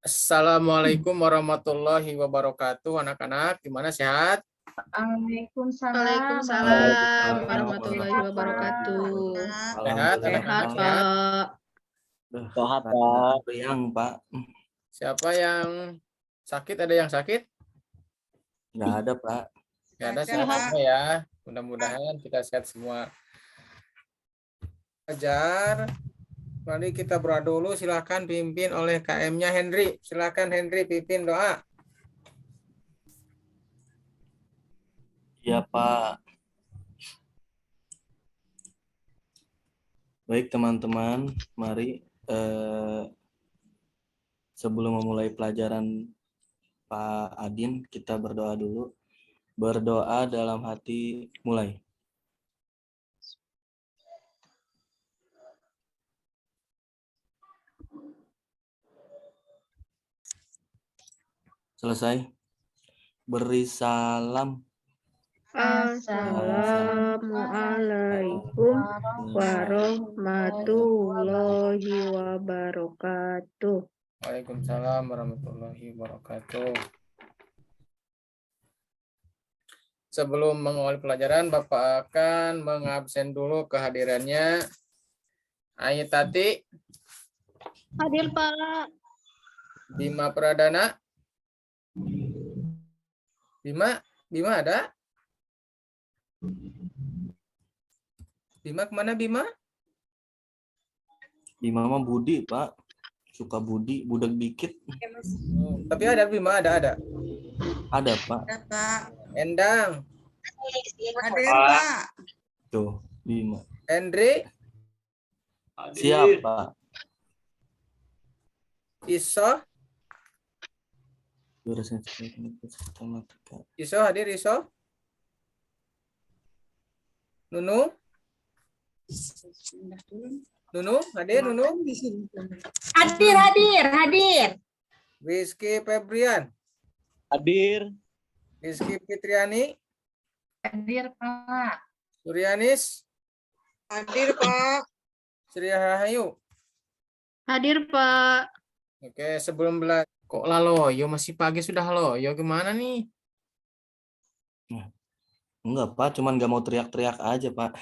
Assalamualaikum warahmatullahi wabarakatuh. Anak-anak, gimana sehat? Waalaikumsalam. Waalaikumsalam warahmatullahi wabarakatuh. Sehat, anak-anak sehat. Pak. Sehat, Pak. Yang Pak, Siapa yang sakit? Ada yang sakit? nggak ada Pak. Nggak ada, sehat semua ya. Mudah-mudahan kita sehat semua. Ajar. Mari kita berdoa dulu. Silakan pimpin oleh KM-nya Henry. Silakan Henry pimpin doa. Iya Pak. Baik teman-teman, mari sebelum memulai pelajaran Pak Adin, kita berdoa dulu. Berdoa dalam hati, mulai. Selesai. Beri salam. Assalamualaikum warahmatullahi wabarakatuh. Waalaikumsalam warahmatullahi wabarakatuh. Sebelum mengawali pelajaran, Bapak akan mengabsen dulu kehadirannya. Ayi Tati, Hadir Pak. Bima Pradana. Bima ada? Bima kemana Bima? Bima mah Budi Pak. Suka Budi, budak dikit. Tapi ada Bima, ada. Ada Pak. Ada Pak. Endang, Hadir Pak. Tuh, Bima. Andre, Siap Pak. Iso. Matematika. Iso hadir Iso. Nunu hadir Nunu. Hadir. Rizky Febrian, Hadir. Rizky Fitriani, Hadir Pak. Suryanis, Hadir Pak. Sri Rahayu. Hadir Pak. Oke, sebelum belajar. Kok laloyo masih pagi sudah loyo gimana nih? Enggak Pak, cuman nggak mau teriak-teriak aja Pak.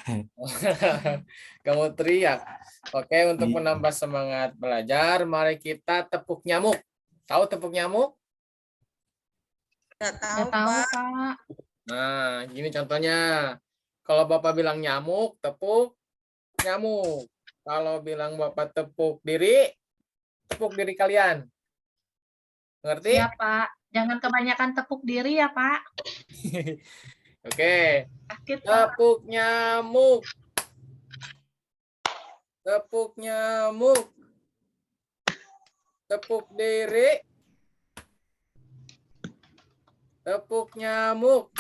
Kamu teriak. Oke, untuk menambah semangat belajar, mari kita tepuk nyamuk. Tahu tepuk nyamuk? Tidak tahu Tahu Pak. Pak. Nah, gini contohnya. Kalau Bapak bilang nyamuk, tepuk nyamuk. Kalau bilang Bapak tepuk diri kalian. Ngerti? Siap Pak. Jangan kebanyakan tepuk diri ya Pak. Oke. Sakit Pak. Tepuk nyamuk. Tepuk nyamuk. Tepuk diri. Tepuk nyamuk.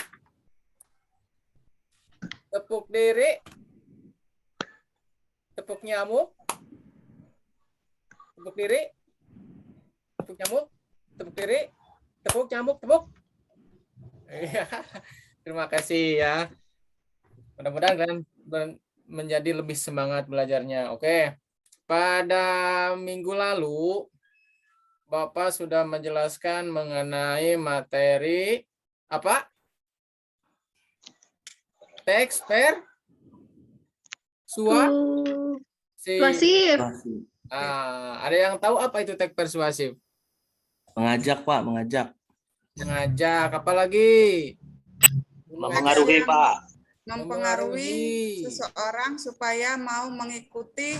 Tepuk diri. Tepuk nyamuk. Tepuk diri. Tepuk nyamuk. Tepuk diri. Tepuk nyamuk. Tepuk. Iya. Terima kasih ya. Mudah-mudahan kalian menjadi lebih semangat belajarnya. Oke. Pada minggu lalu Bapak sudah menjelaskan mengenai materi apa? Teks Persuasif. Ada yang tahu apa itu teks persuasif? Mengajak Pak, mengajak. Mengajak, apalagi? Mempengaruhi Pak. Mempengaruhi seseorang supaya mau mengikuti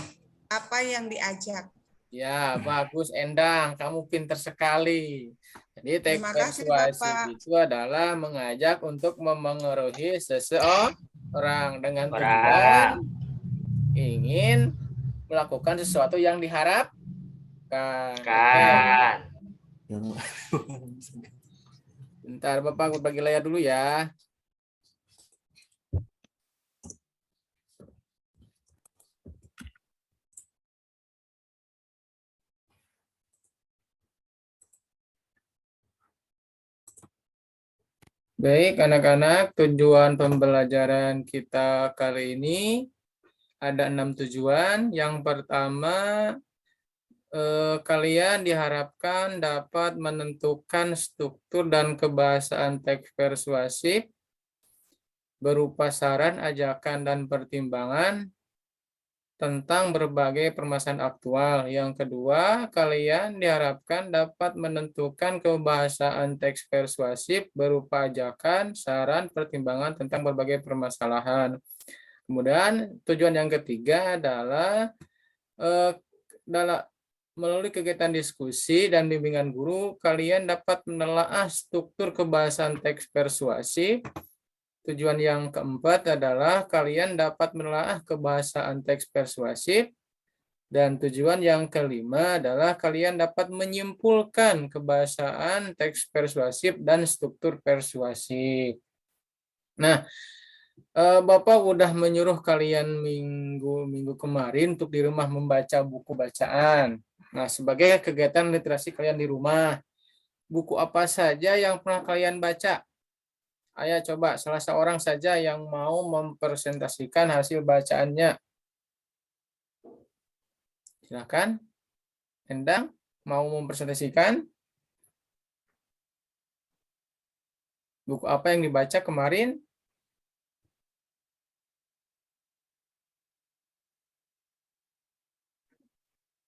apa yang diajak. Ya, bagus Endang, kamu pintar sekali. Jadi teks Terima kasih, persuasif Bapak. itu adalah mengajak untuk memengaruhi seseorang dengan tujuan ingin melakukan sesuatu yang diharapkan. Bentar, Bapak berbagi layar dulu ya. Baik, anak-anak, tujuan pembelajaran kita kali ini ada 6 tujuan. Yang pertama, kalian diharapkan dapat menentukan struktur dan kebahasaan teks persuasif berupa saran, ajakan, dan pertimbangan tentang berbagai permasalahan aktual. Yang kedua, kalian diharapkan dapat menentukan kebahasaan teks persuasif berupa ajakan, saran, pertimbangan tentang berbagai permasalahan. Kemudian tujuan yang ketiga adalah melalui kegiatan diskusi dan bimbingan guru, kalian dapat menelaah struktur kebahasaan teks persuasif. Tujuan yang keempat adalah kalian dapat menelaah kebahasaan teks persuasif. Dan tujuan yang kelima adalah kalian dapat menyimpulkan kebahasaan teks persuasif dan struktur persuasif. Nah, Bapak udah menyuruh kalian minggu kemarin untuk di rumah membaca buku bacaan. Nah, sebagai kegiatan literasi kalian di rumah, buku apa saja yang pernah kalian baca? Ayo coba salah seorang saja yang mau mempresentasikan hasil bacaannya. Silakan. Endang, mau mempresentasikan? Buku apa yang dibaca kemarin?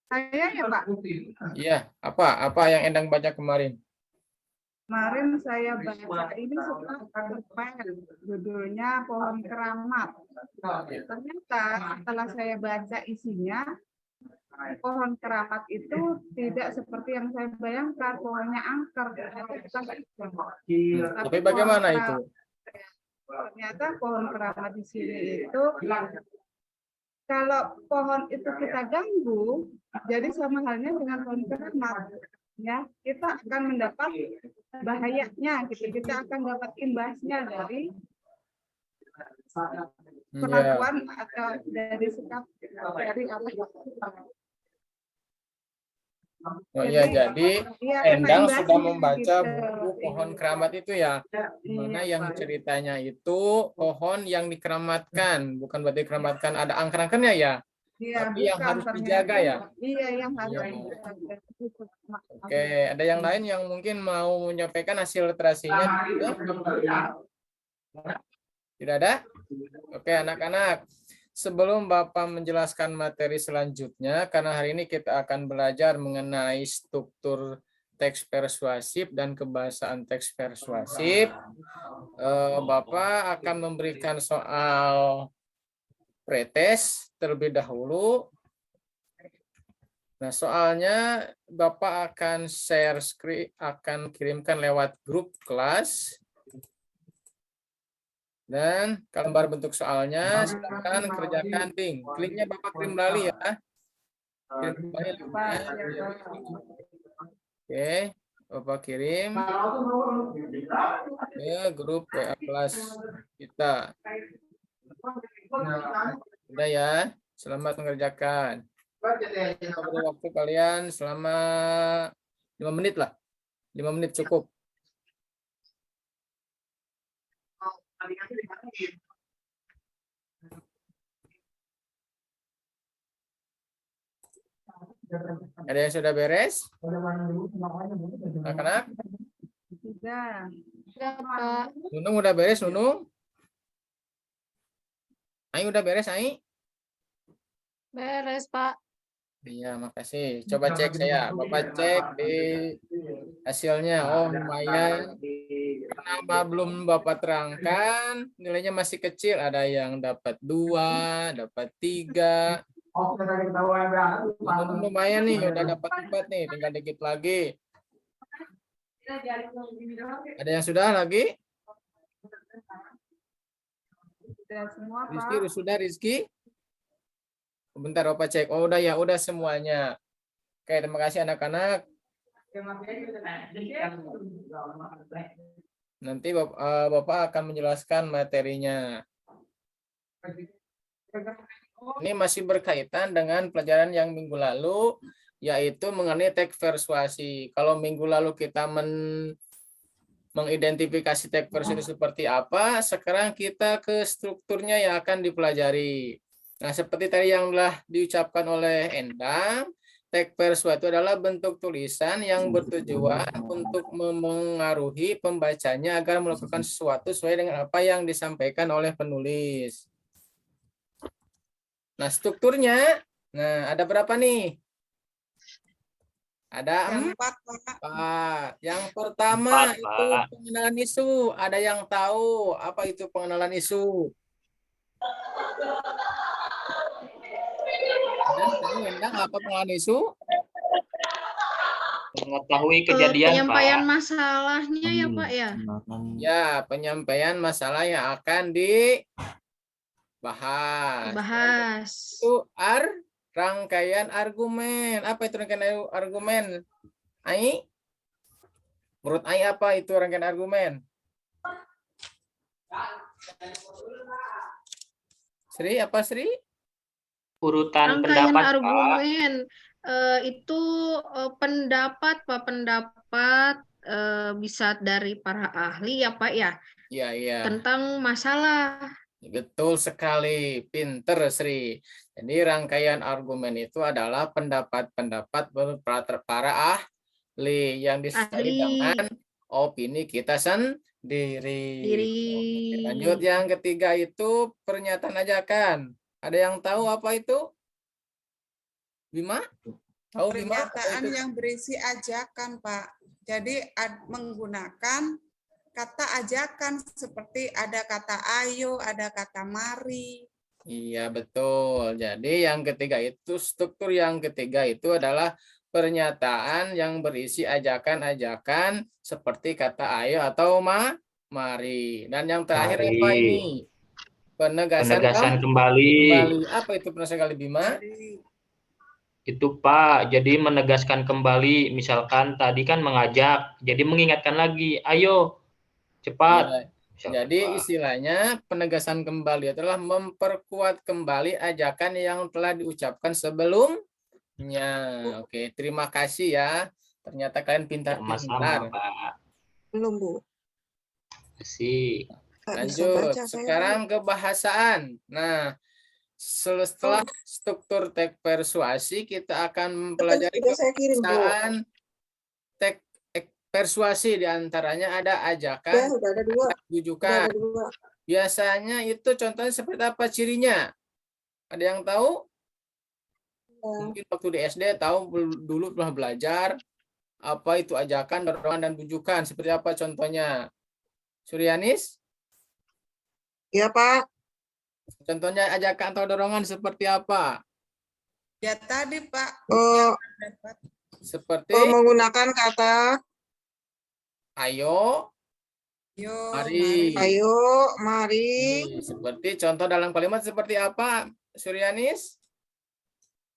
Saya ya Pak, Iya, apa yang Endang baca kemarin? kemarin saya baca ini suka cerpen, judulnya Pohon Keramat. Ternyata setelah saya baca isinya, pohon keramat itu tidak seperti yang saya bayangkan, pohonnya angker. Tapi bagaimana itu? Ternyata pohon keramat di sini itu, kalau pohon itu kita ganggu, jadi sama halnya dengan pohon keramat. Ya, kita akan mendapat bahayanya, gitu. Kita akan dapat imbasnya dari perlakuan atau dari sikap dari apa. Oh iya, jadi Iya, Endang kena sudah imbasnya membaca gitu. buku Pohon Keramat itu ya, mana Iya, yang Pak. ceritanya itu pohon yang dikeramatkan, bukan berarti keramatkan ada angker-angkernya ya, Iya, tapi yang bukan, harus ternyata. dijaga ya. Iya, yang harus Iya. dijaga. Oke, ada yang lain yang mungkin mau menyampaikan hasil literasinya? Tidak ada? Oke, anak-anak. Sebelum Bapak menjelaskan materi selanjutnya, karena hari ini kita akan belajar mengenai struktur teks persuasif dan kebahasaan teks persuasif, Bapak akan memberikan soal pretest terlebih dahulu. Nah, soalnya Bapak akan share screen, akan kirimkan lewat grup kelas. Dan gambar bentuk soalnya, silakan kerjakan link. Linknya Bapak kirim kembali ya. Kirim kembali linknya. Oke, Bapak kirim ke grup WA kelas kita. Udah ya, selamat mengerjakan. Beri waktu kalian selama 5 menit lah. 5 menit cukup. Ada yang sudah beres? Anak-anak? Sudah. Pak. Nunung udah beres, Nunung? Ai udah beres, Ai? Beres, Pak. Iya, makasih. Coba cek saya. Bapak cek di hasilnya. Oh, lumayan. Kenapa belum Bapak terangkan? Nilainya masih kecil. Ada yang dapat 2, dapat 3. Lumayan nih, udah dapat 4 nih. Tinggal dikit lagi. Ada yang sudah lagi? Sudah semua, Rizky, Pak. sudah Rizky? Bentar, Bapak cek. Oh, udah ya, udah semuanya. Oke, terima kasih anak-anak. Nanti Bapak akan menjelaskan materinya. Ini masih berkaitan dengan pelajaran yang minggu lalu, yaitu mengenai teks persuasi. Kalau minggu lalu kita mengidentifikasi teks persuasi seperti apa, sekarang kita ke strukturnya yang akan dipelajari. Nah, seperti tadi yang telah diucapkan oleh Endang, teks persuasi itu adalah bentuk tulisan yang bertujuan untuk memengaruhi pembacanya agar melakukan sesuatu sesuai dengan apa yang disampaikan oleh penulis. Nah, strukturnya, nah ada berapa nih? Ada Empat, Pak. 4. Yang pertama 4, itu Pak. pengenalan isu. Ada yang tahu apa itu pengenalan isu? Ada yang tahu Endang apa pengenalan isu? Mengetahui kejadian, penyampaian Pak. masalahnya ya Pak ya. Ya, penyampaian masalah yang akan dibahas. Bahas. Itu rangkaian argumen. Apa itu rangkaian argumen? Ai? Menurut Ai apa itu rangkaian argumen? Sri, apa Sri? Urutan Rangkaian pendapat, Pak. argumen itu pendapat Pak, pendapat bisa dari para ahli ya Pak ya Iya, iya. tentang masalah. Betul sekali, pinter Sri. Jadi rangkaian argumen itu adalah pendapat-pendapat para ahli yang disertai Ahli. dengan opini kita sendiri. Diri. Oke, lanjut yang ketiga itu pernyataan ajakan. Ada yang tahu apa itu? Bima? Tahu Bima? Apa Pernyataan itu? yang berisi ajakan, Pak. Jadi menggunakan kata ajakan seperti ada kata ayo, ada kata mari. Iya, betul. Jadi yang ketiga itu, struktur yang ketiga itu adalah pernyataan yang berisi ajakan-ajakan seperti kata ayo atau mari. Dan yang terakhir Mari. apa ini? Penegasan kembali. Apa itu penegasan kembali, Bima? Itu Pak, jadi menegaskan kembali, misalkan tadi kan mengajak, jadi mengingatkan lagi, ayo cepat. Ya, Misalkan, jadi Pak. istilahnya penegasan kembali adalah memperkuat kembali ajakan yang telah diucapkan sebelumnya. Oke, terima kasih ya. Ternyata kalian Sama-sama, pintar-pintar. Pak. Belum, Bu. Kasih. Lanjut, sekarang ke bahasaan. Nah, setelah struktur teks persuasi, kita akan mempelajari bahasaan teks persuasi. Di antaranya ada ajakan, Udah ada 2. ada bujukan. Biasanya itu contohnya seperti apa cirinya? Ada yang tahu? Mungkin waktu di SD tahu dulu pernah belajar apa itu ajakan, dorongan, dan bujukan. Seperti apa contohnya? Suryanis? Ya, Pak. Contohnya ajakan atau dorongan seperti apa? Ya tadi, Pak. Seperti menggunakan kata ayo, mari. ayo, mari. Seperti contoh dalam kalimat seperti apa, Suryanis?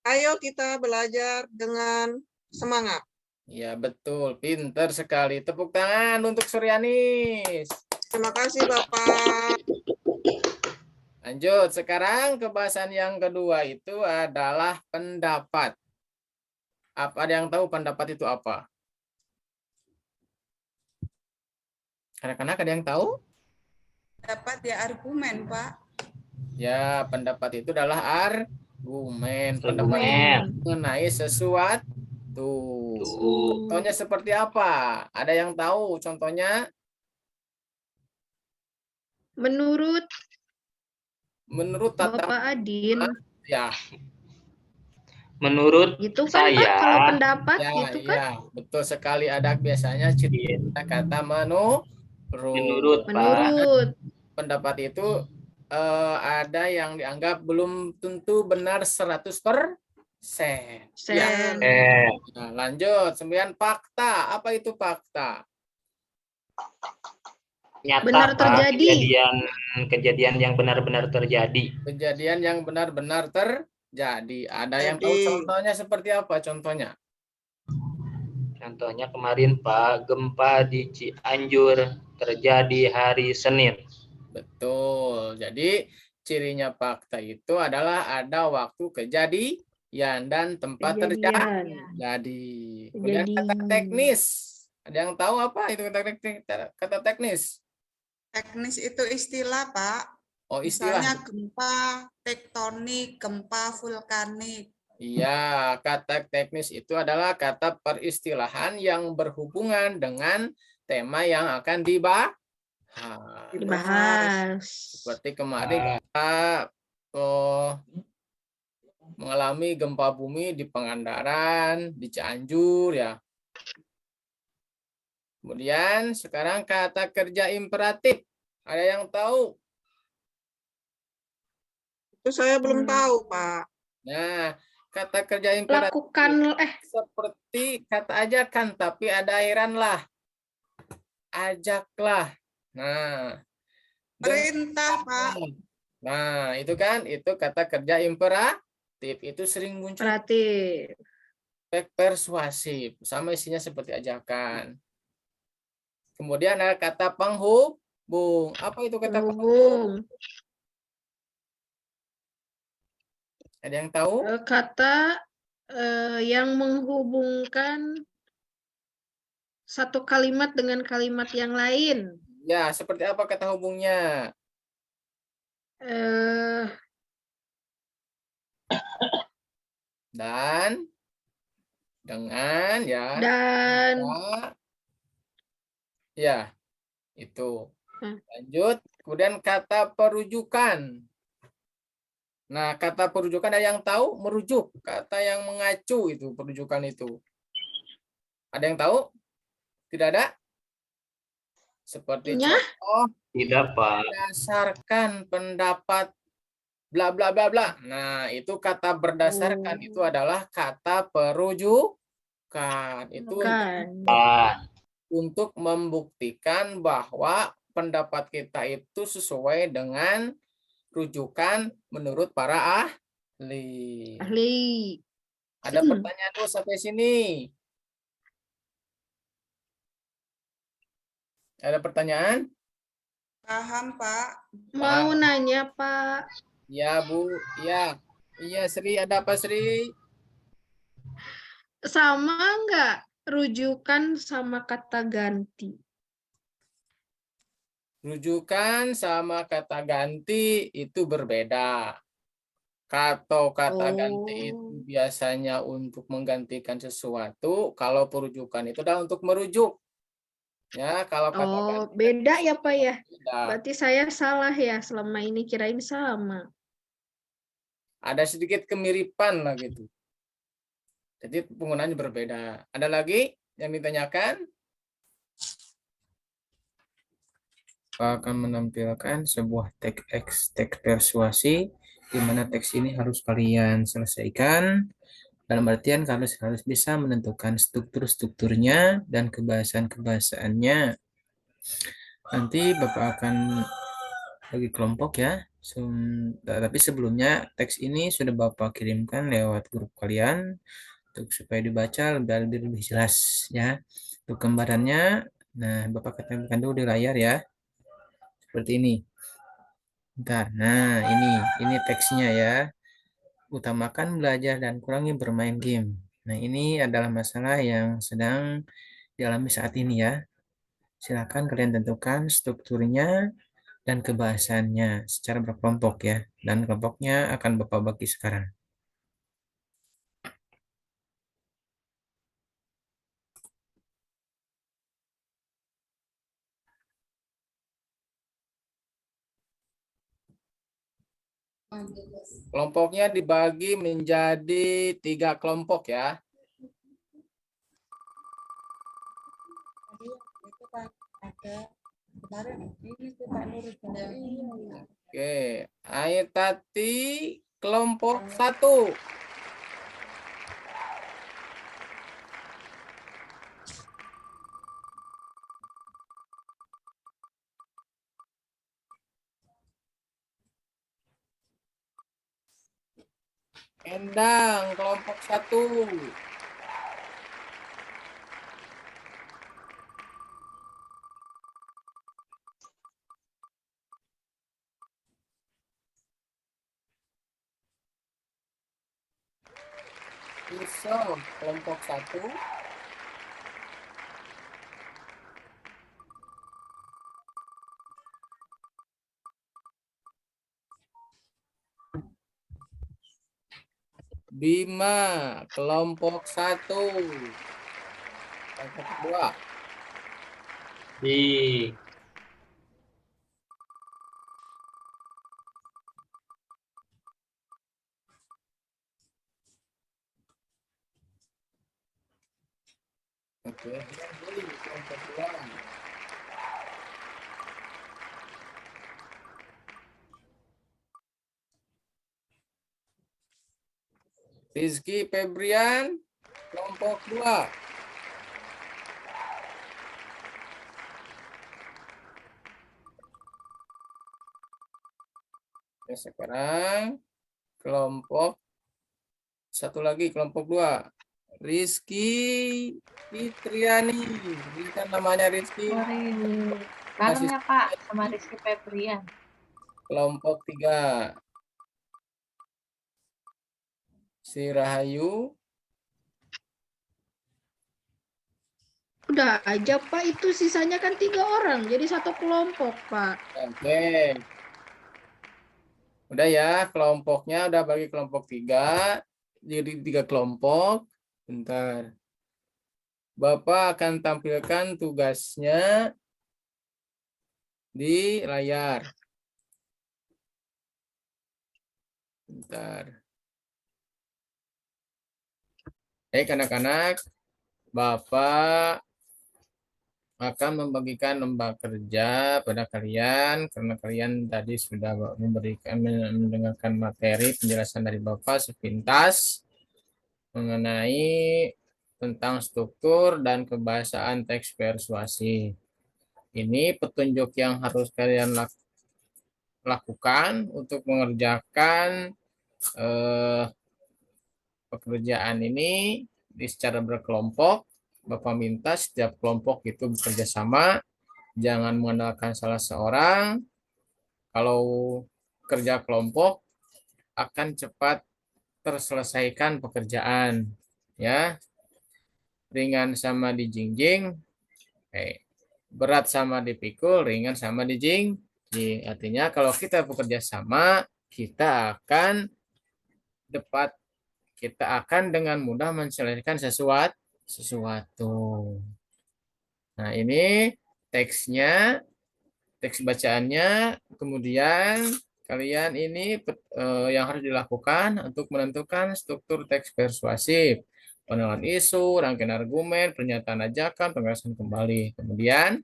Ayo kita belajar dengan semangat. Ya, betul. Pinter sekali. Tepuk tangan untuk Suryanis. Terima kasih, Bapak. Lanjut, sekarang ke bahasan yang kedua itu adalah pendapat. Ada yang tahu pendapat itu apa? Anak-anak ada yang tahu? Dapat ya argumen, Pak. Ya, pendapat itu adalah argumen. Pendapat itu mengenai sesuatu. Contohnya seperti apa? Ada yang tahu contohnya? Menurut tata Bapak Adin, ya. Menurut itu kan saya, Pak kalau pendapat Ya, gitu kan? iya, betul sekali. Ada biasanya cerita kata menurut. menurut Pak, Menurut. Pendapat itu ada yang dianggap belum tentu benar 100%. Ya. Nah, lanjut, 9 fakta. Apa itu fakta? nyata Benar Pak, terjadi. kejadian yang benar-benar terjadi. Kejadian yang benar-benar terjadi. Ada yang tahu contohnya seperti apa contohnya? Contohnya kemarin Pak, gempa di Cianjur terjadi hari Senin. Betul. Jadi cirinya fakta itu adalah ada waktu kejadian dan tempat terjadi. Kemudian kata teknis. Ada yang tahu apa itu kata teknis? Teknis itu istilah, Pak. Oh, istilah. Misalnya gempa tektonik, gempa vulkanik. Iya, kata teknis itu adalah kata peristilahan yang berhubungan dengan tema yang akan dibahas. Dibahas. Seperti kemarin kita mengalami gempa bumi di Pangandaran, di Cianjur ya. Kemudian sekarang kata kerja imperatif. Ada yang tahu? Itu saya belum tahu, Pak. Nah, kata kerja imperatif Lakukan, seperti kata ajakan, tapi ada airan lah. Ajaklah. Nah, Perintah, Pak. nah itu kan, itu kata kerja imperatif. Itu sering muncul berarti persuasif. Sama isinya seperti ajakan. Kemudian ada kata penghubung. Apa itu kata penghubung? penghubung. Ada yang tahu? Kata yang menghubungkan satu kalimat dengan kalimat yang lain. Ya, seperti apa kata hubungnya? Eh, Dan dengan ya. dan Ya, itu. Hmm. Lanjut. Kemudian kata perujukan. Nah, kata perujukan ada yang tahu? Merujuk. Kata yang mengacu itu, perujukan itu. Ada yang tahu? Tidak ada? Seperti Nya? contoh, Tidak, Pak. berdasarkan pendapat bla bla bla bla. Nah, itu kata berdasarkan itu adalah kata perujukan. Itu Bukan. untuk membuktikan bahwa pendapat kita itu sesuai dengan rujukan menurut para ahli. Ahli. Ada pertanyaan tuh sampai sini? Ada pertanyaan? Paham, Pak. Mau nanya, Pak. Ya, Bu. Ya. Iya, Sri. Ada apa, Sri? Sama nggak rujukan sama kata ganti? Rujukan sama kata ganti itu berbeda. Atau kata ganti itu biasanya untuk menggantikan sesuatu. Kalau perujukan itu adalah untuk merujuk. Ya, kalau kata ganti Beda ya, Pak ya? beda. Berarti saya salah ya, selama ini kirain sama. Ada sedikit kemiripan lah gitu. Jadi penggunaannya berbeda. Ada lagi yang ditanyakan? Akan menampilkan sebuah teks persuasi di mana teks ini harus kalian selesaikan. Dalam artian kalian harus bisa menentukan strukturnya dan kebahasaannya. Nanti Bapak akan bagi kelompok ya. Tapi sebelumnya teks ini sudah Bapak kirimkan lewat grup kalian untuk supaya dibaca lebih jelas ya. Untuk gambarannya, nah Bapak ketemukan dulu di layar ya. Seperti ini. Bentar. Nah, ini teksnya ya. Utamakan belajar dan kurangi bermain game. Nah, ini adalah masalah yang sedang dialami saat ini ya. Silakan kalian tentukan strukturnya dan kebahasannya secara berkelompok ya. Dan kelompoknya akan Bapak bagi sekarang. Kelompoknya dibagi menjadi 3 kelompok ya. Oke, Air Tati kelompok 1. Endang kelompok 1. Pisau kelompok 1. Bima, kelompok 1. Kelompok 2. Di. Oke, kelompok 2. Rizky Febrian, kelompok 2. Ya, sekarang kelompok satu lagi, kelompok 2. Rizky Fitriani. Berikan namanya Rizky. Bareng Masih ya Pak, sama Rizky Febrian. kelompok 3. Si Rahayu. Udah aja Pak, itu sisanya kan 3 orang, jadi satu kelompok Pak. Oke. Udah ya, kelompoknya udah bagi kelompok 3. Jadi 3 kelompok. Bentar. Bapak akan tampilkan tugasnya di layar. Bentar. Anak-anak, Bapak akan membagikan lembar kerja pada kalian karena kalian tadi sudah mendengarkan materi penjelasan dari Bapak sepintas mengenai tentang struktur dan kebahasaan teks persuasi. Ini petunjuk yang harus kalian lakukan untuk mengerjakan pekerjaan ini secara berkelompok. Bapak minta setiap kelompok itu bekerja sama, jangan mengandalkan salah seorang. Kalau kerja kelompok akan cepat terselesaikan pekerjaan, ya. Ringan sama dijingjing, berat sama dipikul, ringan sama dijingjing. Artinya kalau kita bekerja sama, kita akan dengan mudah menyelesaikan sesuatu. Nah, ini teksnya, teks bacaannya, kemudian kalian ini yang harus dilakukan untuk menentukan struktur teks persuasif, penentuan isu, rangkaian argumen, pernyataan ajakan, penjelasan kembali. Kemudian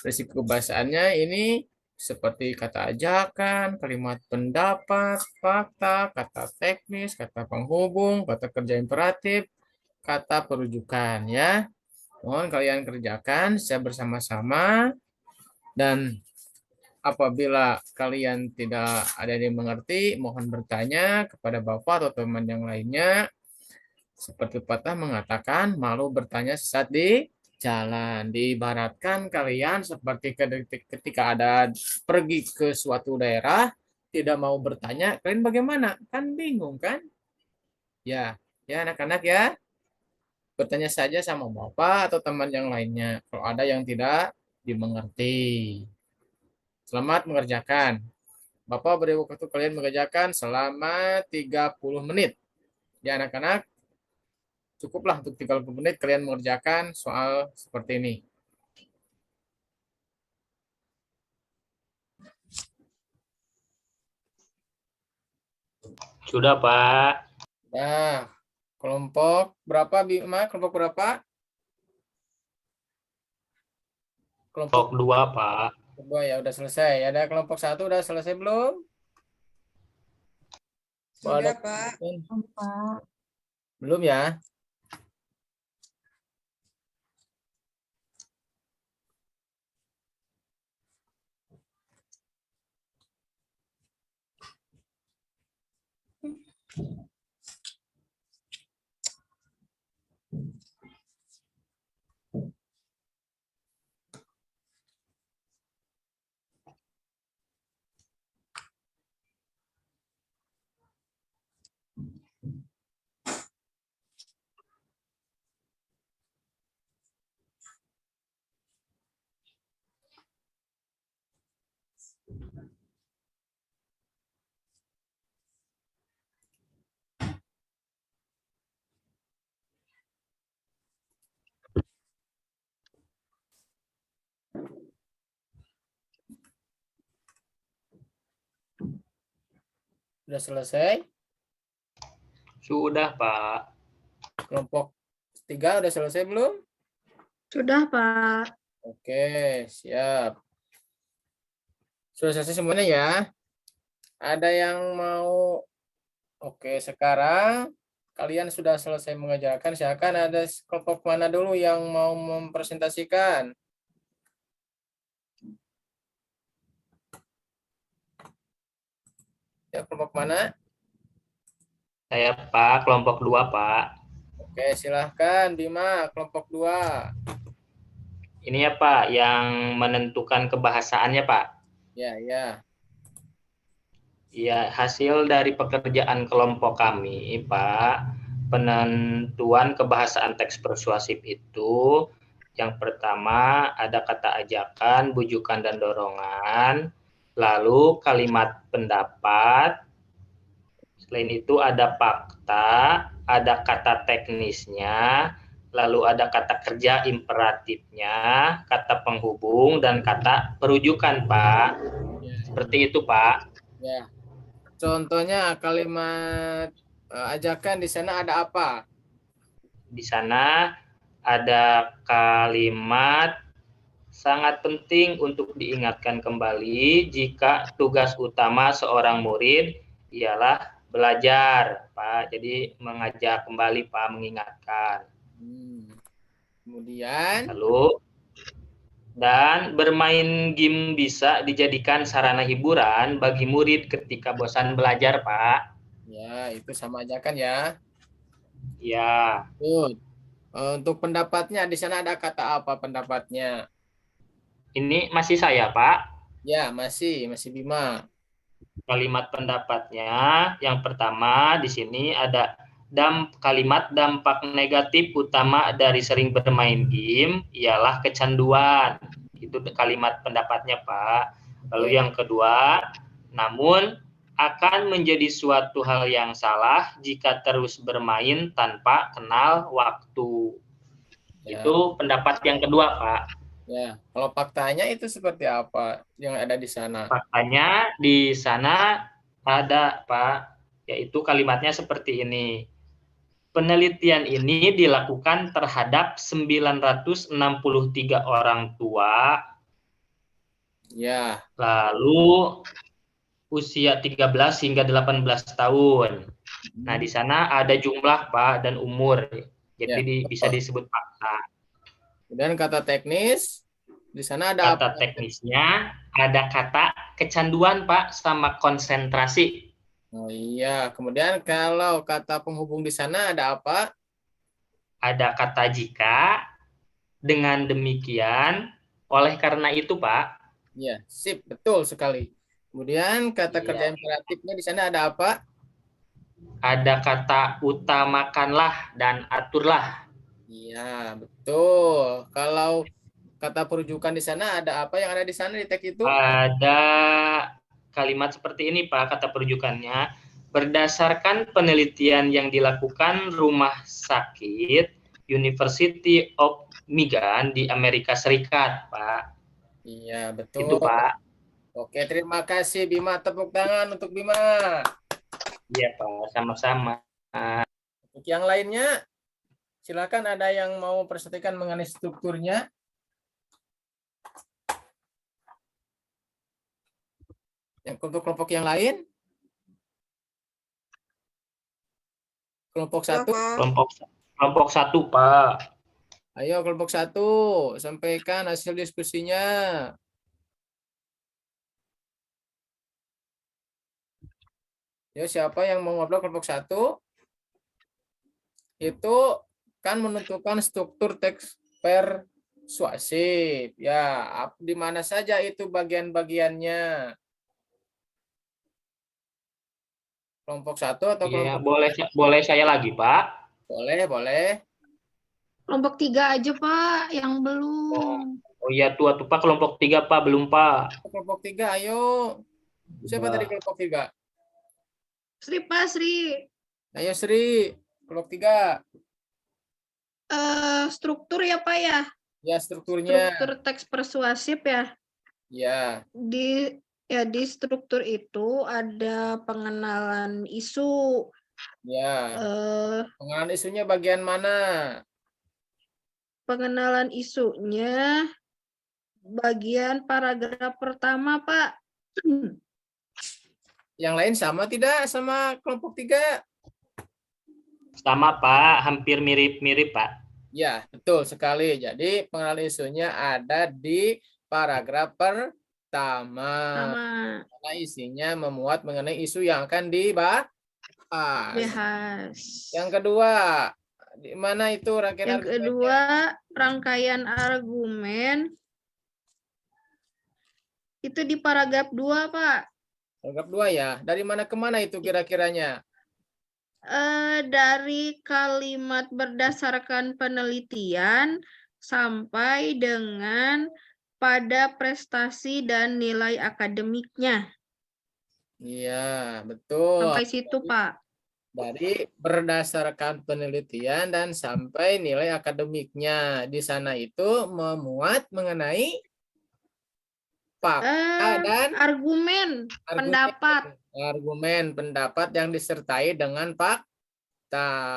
risiko kebahasaannya ini seperti kata ajakan, kalimat pendapat, fakta, kata teknis, kata penghubung, kata kerja imperatif, kata perujukan, ya. Mohon kalian kerjakan secara bersama-sama, dan apabila kalian tidak ada yang mengerti, mohon bertanya kepada Bapak atau teman yang lainnya. Seperti patah mengatakan, malu bertanya sesat di jalan. Diibaratkan kalian seperti ketika ada pergi ke suatu daerah, tidak mau bertanya, kalian bagaimana? Kan bingung kan? Ya, ya anak-anak ya. Bertanya saja sama Bapak atau teman yang lainnya kalau ada yang tidak dimengerti. Selamat mengerjakan. Bapak beri waktu kalian mengerjakan selama 30 menit. Ya anak-anak, cukuplah untuk 30 menit kalian mengerjakan soal seperti ini. Sudah, Pak. Nah, kelompok berapa, Bima? Kelompok berapa? Kelompok 2, Pak. Kedua ya udah selesai. Ada kelompok 1 udah selesai belum? Sudah, Pak. Pak. Belum ya? Sudah selesai? Sudah, Pak. Kelompok 3 udah selesai belum? Sudah, Pak. Oke, siap. Sudah selesai semuanya ya? Ada yang mau? Oke, sekarang kalian sudah selesai mengerjakan. Silakan, ada kelompok mana dulu yang mau mempresentasikan? Ya, kelompok mana? Saya, Pak, kelompok 2, Pak. Oke, silahkan Bima, kelompok 2. Ini ya, Pak, yang menentukan kebahasaannya, Pak. Ya, ya. Ya, hasil dari pekerjaan kelompok kami, Pak, penentuan kebahasaan teks persuasif itu, yang pertama ada kata ajakan, bujukan, dan dorongan, lalu kalimat pendapat, selain itu ada fakta, ada kata teknisnya, lalu ada kata kerja imperatifnya, kata penghubung, dan kata perujukan, Pak. Seperti itu, Pak. Ya. Contohnya kalimat ajakan di sana ada apa? Di sana ada kalimat sangat penting untuk diingatkan kembali jika tugas utama seorang murid ialah belajar, Pak. Jadi mengajak kembali, Pak, mengingatkan. Kemudian, Lalu, dan bermain game bisa dijadikan sarana hiburan bagi murid ketika bosan belajar, Pak. ya itu sama ajakan ya. Ya, Good. Untuk pendapatnya di sana ada kata apa pendapatnya? ini masih saya, Pak. Ya, masih Bima. Kalimat pendapatnya yang pertama di sini ada kalimat dampak negatif utama dari sering bermain game ialah kecanduan. Itu kalimat pendapatnya, Pak. Lalu yang kedua, namun akan menjadi suatu hal yang salah jika terus bermain tanpa kenal waktu. Ya. Itu pendapat yang kedua, Pak. Ya, kalau faktanya itu seperti apa yang ada di sana? Faktanya di sana ada, Pak, yaitu kalimatnya seperti ini. Penelitian ini dilakukan terhadap 963 orang tua, Ya, lalu usia 13 hingga 18 tahun. Nah, di sana ada jumlah, Pak, dan umur. Jadi bisa disebut fakta. kemudian kata teknis di sana ada Kata apa? teknisnya ada kata kecanduan, Pak, sama konsentrasi. Oh iya, kemudian kalau kata penghubung di sana ada apa? Ada kata jika, dengan demikian, oleh karena itu, Pak. Ya, sip, betul sekali. Kemudian kata kerja imperatifnya di sana ada apa? Ada kata utamakanlah dan aturlah. Iya, betul. Kalau kata perujukan di sana ada apa yang ada di sana di teks itu? Ada kalimat seperti ini, Pak, kata perujukannya. Berdasarkan penelitian yang dilakukan Rumah Sakit University of Michigan di Amerika Serikat, Pak. Iya, betul. Itu, Pak. Oke, terima kasih Bima. Tepuk tangan untuk Bima. Iya, Pak, sama-sama. Untuk yang lainnya, silakan ada yang mau presentasikan mengenai strukturnya. Yang untuk kelompok yang lain? Kelompok Ya, 1. Pak. Kelompok 1, Pak. Ayo kelompok 1, sampaikan hasil diskusinya. Yo, siapa yang mau ngobrol kelompok 1? Itu kan menentukan struktur teks persuasif. Ya, di mana saja itu bagian-bagiannya? Kelompok 1 atau Ya, kelompok boleh saya lagi, Pak. Boleh. Kelompok 3 aja, Pak, yang belum. Oh iya, tuh Pak, kelompok 3, Pak, belum, Pak. Kelompok 3, ayo. Siapa tadi kelompok 3? Sri, Pak, Sri. Ayo Sri, kelompok 3. Struktur ya, Pak, ya? Ya, strukturnya. Struktur teks persuasif ya? Ya. Di Ya, di struktur itu ada pengenalan isu. Ya, Eh, pengenalan isunya bagian mana? pengenalan isunya bagian paragraf pertama, Pak. Yang lain sama tidak sama kelompok 3? Sama Pak, hampir mirip-mirip Pak. Ya, betul sekali. Jadi pengenalan isunya ada di paragraf pertama. Sama Karena isinya memuat mengenai isu yang akan dibahas. bahas. Yang kedua, di mana itu rangkaian Yang argumennya? kedua, rangkaian argumen itu di paragraf 2, Pak. Paragraf 2 ya. Dari mana ke mana itu kira-kiranya? Dari kalimat berdasarkan penelitian sampai dengan pada prestasi dan nilai akademiknya. Iya, betul. Sampai situ, Pak. Dari berdasarkan penelitian dan sampai nilai akademiknya. Di sana itu memuat mengenai fakta dan Argumen, pendapat, argumen pendapat yang disertai dengan fakta.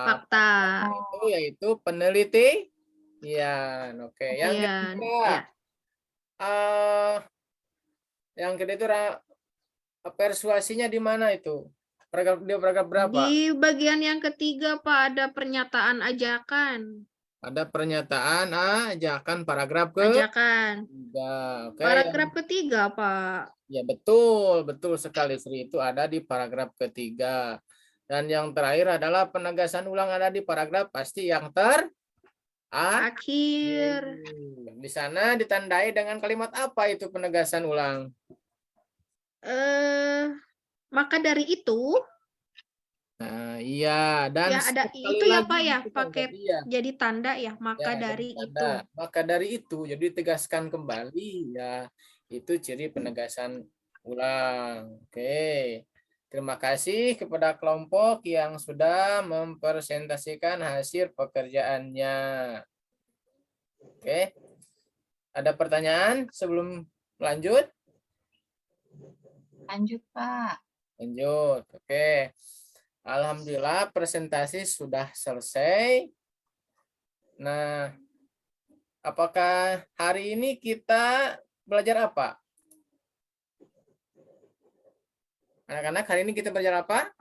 fakta. Itu yaitu penelitian. Oke, yang Kemudian, ketiga. ya. Yang kedua itu persuasinya di mana itu? Paragraf berapa? Di bagian yang ketiga, Pak, ada pernyataan ajakan. Ada pernyataan ajakan paragraf Ajakan. ketiga. Oke, Paragraf ketiga, Pak. ya betul sekali Sri, itu ada di paragraf ketiga. Dan yang terakhir adalah penegasan ulang ada di paragraf pasti yang Akhir. Di sana ditandai dengan kalimat apa itu penegasan ulang? Maka dari itu, Nah, iya, dan ya ada sekali itu ya, lagi Pak, ya, itu, pakai tadi ya. jadi tanda ya, maka Ya, dari jadi itu. tanda. Maka dari itu, jadi tegaskan kembali ya, itu ciri penegasan ulang. Oke. Terima kasih kepada kelompok yang sudah mempresentasikan hasil pekerjaannya. Oke. Ada pertanyaan sebelum lanjut? Lanjut, Pak. Lanjut. Oke. Alhamdulillah presentasi sudah selesai. Nah, apakah hari ini kita belajar apa? Anak-anak, hari ini kita belajar apa?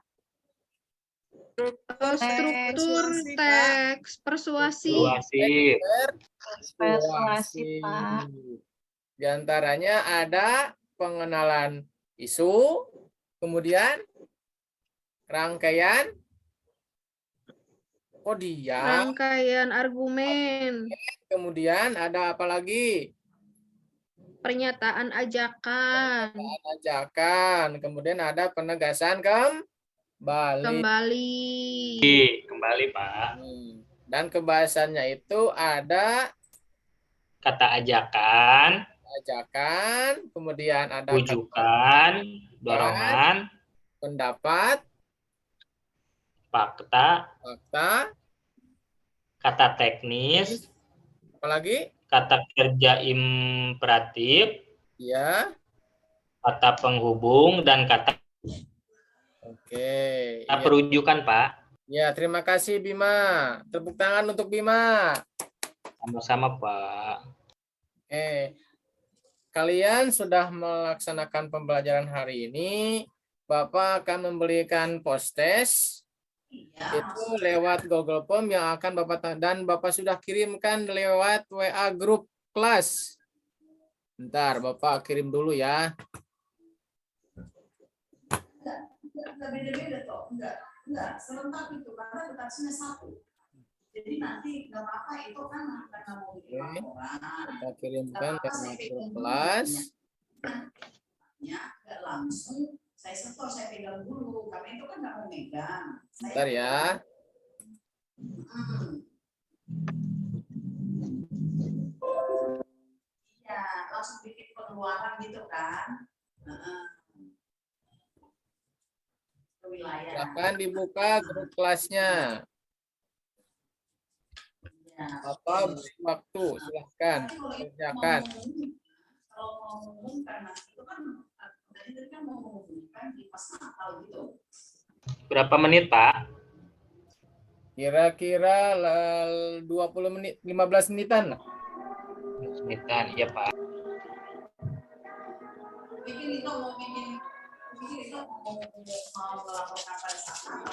Struktur Persuasi, Pak. teks persuasi. Persuasi, Pak. Di antaranya ada pengenalan isu, kemudian rangkaian dia, Rangkaian argumen, kemudian ada apa lagi? pernyataan ajakan, Ajakan, kemudian ada penegasan kembali. Kembali Pak. Dan kebahasannya itu ada Kata ajakan, kemudian ada rujukan, dorongan, pendapat, fakta, kata teknis, apalagi? kata kerja imperatif, Ya. kata penghubung, dan kata perujukan, Pak. Ya, terima kasih Bima. Tepuk tangan untuk Bima. Sama-sama, Pak. Kalian sudah melaksanakan pembelajaran hari ini. Bapak akan memberikan post-test. Itu lewat Google Form yang akan Bapak sudah kirimkan lewat WA grup kelas. Bentar, Bapak kirim dulu ya. Enggak, serentak itu karena deteksinya satu. Jadi nanti nggak apa-apa itu kan karena mau bikin laporan. Kita kirimkan ke grup kelas. Ya, nggak langsung saya setor, saya pegang dulu karena itu kan nggak mau megang. Bentar ya. Iya, langsung bikin pengeluaran gitu kan. Wilayah. Silakan dibuka grup kelasnya. Apa waktu? Silahkan kerjakan. Kalau mau mengumumkan mas itu kan tadi kan mau menghubungkan di pas Natal gitu. Berapa menit, Pak? Kira-kira 20 menit, 15 menitan lah. Menitan, iya, Pak. Mungkin itu mau melaporkan pada sana.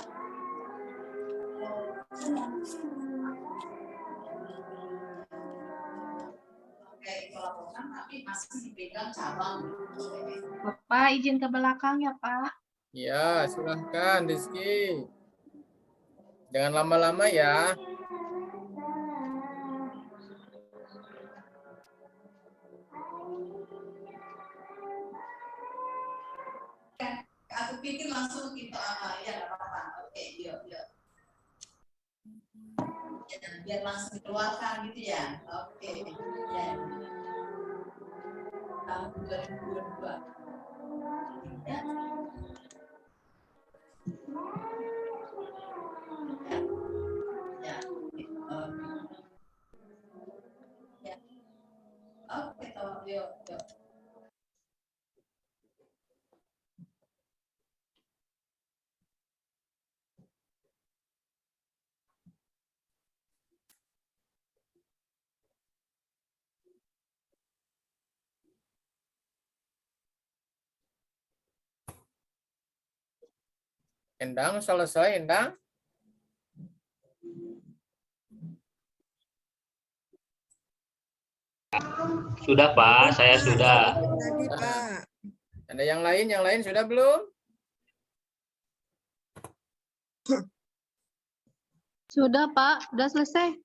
Oke, melaporkan tapi masih dipegang cabang. Bapak izin ke belakang ya, Pak. Ya, silahkan Rizky. Jangan lama-lama ya. Aku pikir langsung kita ya nggak apa-apa. Oke, yuk. Ya, biar langsung dikeluarkan gitu ya. Oke. Ya. Tahun 2022. Ya. Ya. Ya. Oke, toh, yuk. Endang selesai, Endang. Sudah, Pak. Saya sudah. Tadi, Pak. Ada yang lain sudah belum? Sudah, Pak. Sudah selesai.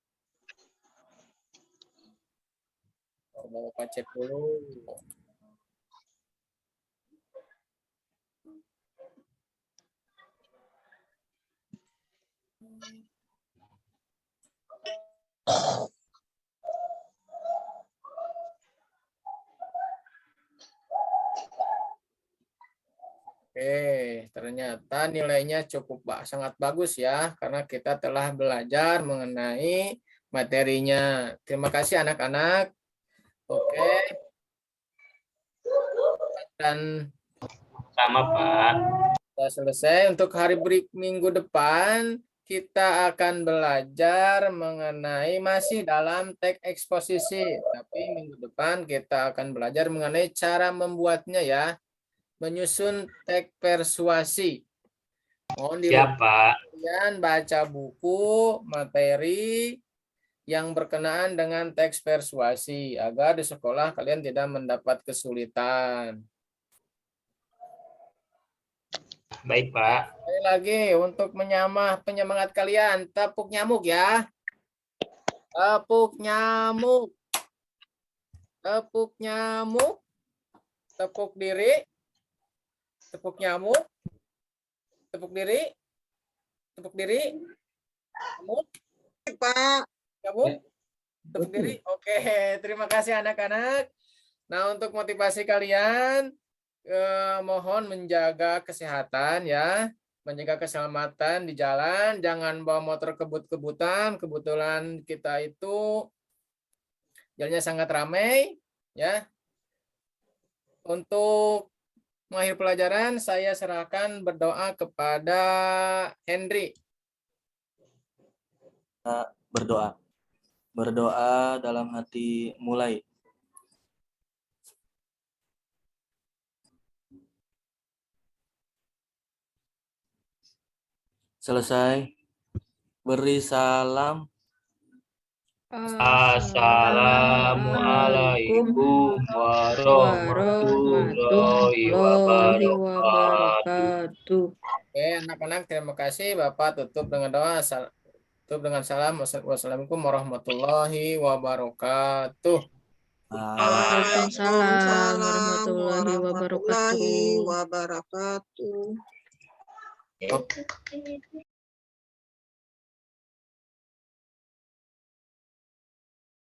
Bapak cek dulu. Oke, ternyata nilainya cukup sangat bagus ya, karena kita telah belajar mengenai materinya. Terima kasih anak-anak. Oke. Dan Sama, Pak. sudah selesai. Untuk hari minggu depan, kita akan belajar mengenai masih dalam teks eksposisi. Tapi minggu depan kita akan belajar mengenai cara membuatnya ya. Menyusun teks persuasi. Mohon Siap, Pak. kalian baca buku materi yang berkenaan dengan teks persuasi agar di sekolah kalian tidak mendapat kesulitan. Baik, Pak. Sekali lagi untuk penyemangat kalian, tepuk nyamuk ya. Tepuk nyamuk. Tepuk nyamuk. Tepuk diri. Tepuk nyamuk. Tepuk diri. Tepuk diri. Nyamuk. Pak. Nyamuk. Tepuk diri. Oke, terima kasih anak-anak. Nah, untuk motivasi kalian, mohon menjaga kesehatan ya. Menjaga keselamatan di jalan. Jangan bawa motor kebut-kebutan. Kebetulan kita itu jalannya sangat ramai ya. Untuk mengakhiri pelajaran, saya serahkan berdoa kepada Henry. Berdoa. Berdoa dalam hati mulai. Selesai. Beri salam. Assalamualaikum warahmatullahi wabarakatuh. Oke, anak-anak, terima kasih. Bapak tutup dengan doa. Tutup dengan salam. Wassalamualaikum warahmatullahi wabarakatuh. Waalaikumsalam warahmatullahi wabarakatuh. wabarakatuh.